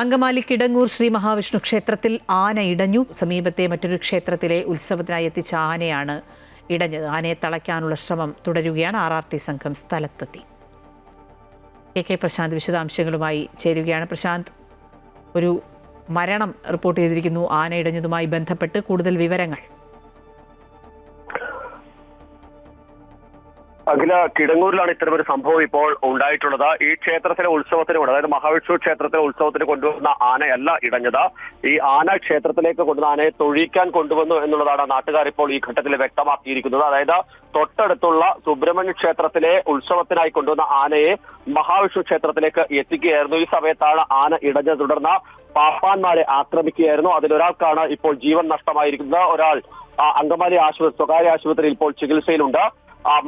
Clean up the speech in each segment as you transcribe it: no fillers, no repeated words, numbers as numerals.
അങ്കമാലി കിടങ്ങൂർ ശ്രീ മഹാവിഷ്ണു ക്ഷേത്രത്തിൽ ആന ഇടഞ്ഞു. സമീപത്തെ മറ്റൊരു ക്ഷേത്രത്തിലെ ഉത്സവത്തിനായി എത്തിച്ച ആനയാണ് ഇടഞ്ഞത്. ആനയെ തളയ്ക്കാനുള്ള ശ്രമം തുടരുകയാണ്. RRT സംഘം സ്ഥലത്തെത്തി. KK പ്രശാന്ത് വിശദാംശങ്ങളുമായി ചേരുകയാണ്. പ്രശാന്ത്, ഒരു മരണം റിപ്പോർട്ട് ചെയ്തിരിക്കുന്നു. ആന ഇടഞ്ഞതുമായി ബന്ധപ്പെട്ട് കൂടുതൽ വിവരങ്ങൾ. അഖില, കിടങ്ങൂരിലാണ് ഇത്തരമൊരു സംഭവം ഇപ്പോൾ ഉണ്ടായിട്ടുള്ളത്. ഈ ക്ഷേത്രത്തിലെ ഉത്സവത്തിന് അതായത് മഹാവിഷ്ണു ക്ഷേത്രത്തിലെ ഉത്സവത്തിന് കൊണ്ടുവന്ന ആനയല്ല ഇടഞ്ഞത്. ഈ ആന ക്ഷേത്രത്തിലേക്ക് കൊണ്ടുവന്ന ആനയെ തൊഴിക്കാൻ കൊണ്ടുവന്നു എന്നുള്ളതാണ് നാട്ടുകാർ ഇപ്പോൾ ഈ ഘട്ടത്തിൽ വ്യക്തമാക്കിയിരിക്കുന്നത്. അതായത് തൊട്ടടുത്തുള്ള സുബ്രഹ്മണ്യ ക്ഷേത്രത്തിലെ ഉത്സവത്തിനായി കൊണ്ടുവന്ന ആനയെ മഹാവിഷ്ണു ക്ഷേത്രത്തിലേക്ക് എത്തിക്കുകയായിരുന്നു. ഈ സമയത്താണ് ആന ഇടഞ്ഞത്. തുടർന്ന് പാപ്പാന്മാരെ ആക്രമിക്കുകയായിരുന്നു. അതിലൊരാൾക്കാണ് ഇപ്പോൾ ജീവൻ നഷ്ടമായിരിക്കുന്നത്. ഒരാൾ അങ്കമാലി സ്വകാര്യ ആശുപത്രിയിൽ ഇപ്പോൾ ചികിത്സയിലുണ്ട്.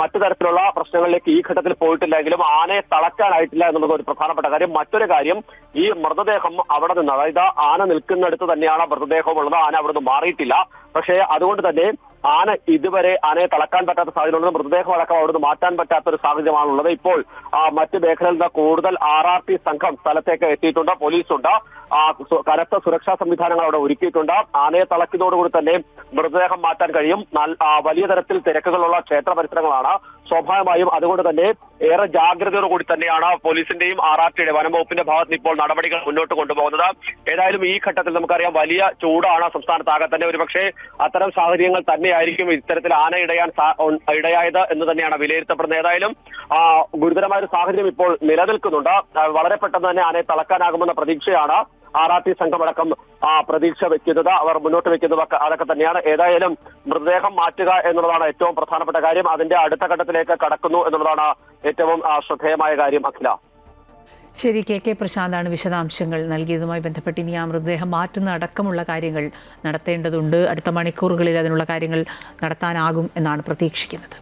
മറ്റു തരത്തിലുള്ള പ്രശ്നങ്ങളിലേക്ക് ഈ ഘട്ടത്തിൽ പോയിട്ടില്ലെങ്കിലും ആനയെ തളയ്ക്കാനായിട്ടില്ല എന്നുള്ളത് ഒരു പ്രധാനപ്പെട്ട കാര്യം. മറ്റൊരു കാര്യം, ഈ മൃതദേഹം അവിടെ നിന്ന്, അതായത് ആന നിൽക്കുന്നിടത്ത് തന്നെയാണ് മൃതദേഹം ഉള്ളത്. ആന അവിടെ നിന്ന് മാറിയിട്ടില്ല. പക്ഷേ അതുകൊണ്ട് തന്നെ ആന ഇതുവരെ ആനയെ തളക്കാൻ പറ്റാത്ത സാഹചര്യമുള്ളത്. മൃതദേഹം അടക്കം അവിടുന്ന് മാറ്റാൻ പറ്റാത്ത ഒരു സാഹചര്യമാണുള്ളത്. ഇപ്പോൾ മറ്റ് മേഖലയിൽ നിന്ന് കൂടുതൽ RRT സംഘം സ്ഥലത്തേക്ക് എത്തിയിട്ടുണ്ട്. പോലീസുണ്ട്. കനത്ത സുരക്ഷാ സംവിധാനങ്ങൾ അവിടെ ഒരുക്കിയിട്ടുണ്ട്. ആനയെ തളയ്ക്കുന്നതോടുകൂടി തന്നെ മൃതദേഹം മാറ്റാൻ കഴിയും. വലിയ തരത്തിൽ തിരക്കുകളുള്ള ക്ഷേത്ര പരിസരങ്ങളാണ്. സ്വാഭാവികമായും അതുകൊണ്ട് തന്നെ ഏറെ ജാഗ്രതയോടുകൂടി തന്നെയാണ് പോലീസിന്റെയും RRTയുടെ വനംവകുപ്പിന്റെ ഭാഗത്ത് ഇപ്പോൾ നടപടികൾ മുന്നോട്ട് കൊണ്ടുപോകുന്നത്. ഏതായാലും ഈ ഘട്ടത്തിൽ നമുക്കറിയാം, വലിയ ചൂടാണ് സംസ്ഥാനത്താകെ തന്നെ. ഒരുപക്ഷെ അത്തരം സാഹചര്യങ്ങൾ തന്നെയായിരിക്കും ഇത്തരത്തിൽ ആന ഇടയായത് എന്ന് തന്നെയാണ് വിലയിരുത്തപ്പെടുന്നത്. ഏതായാലും ഗുരുതരമായ ഒരു സാഹചര്യം ഇപ്പോൾ നിലനിൽക്കുന്നുണ്ട്. വളരെ പെട്ടെന്ന് തന്നെ ആനയെ തളക്കാനാകുമെന്ന പ്രതീക്ഷയാണ് RRT സംഘമടക്കം പ്രതീക്ഷ വെക്കുന്നത്. അവർ മുന്നോട്ട് വെക്കുന്നത് അതൊക്കെ തന്നെയാണ്. ഏതായാലും മൃതദേഹം മാറ്റുക എന്നുള്ളതാണ് ഏറ്റവും പ്രധാനപ്പെട്ട കാര്യം. അതിന്റെ അടുത്ത ഘട്ടത്തിലേക്ക് കടക്കുന്നു എന്നുള്ളതാണ് ഏറ്റവും ശ്രദ്ധേയമായ കാര്യം. അഖില, ശരി. KK പ്രശാന്താണ് വിശദാംശങ്ങൾ നൽകിയതുമായി ബന്ധപ്പെട്ട് ഇനി ആ മൃതദേഹം മാറ്റുന്ന അടക്കമുള്ള കാര്യങ്ങൾ നടത്തേണ്ടതുണ്ട്. അടുത്ത മണിക്കൂറുകളിൽ അതിനുള്ള കാര്യങ്ങൾ നടത്താനാകും എന്നാണ് പ്രതീക്ഷിക്കുന്നത്.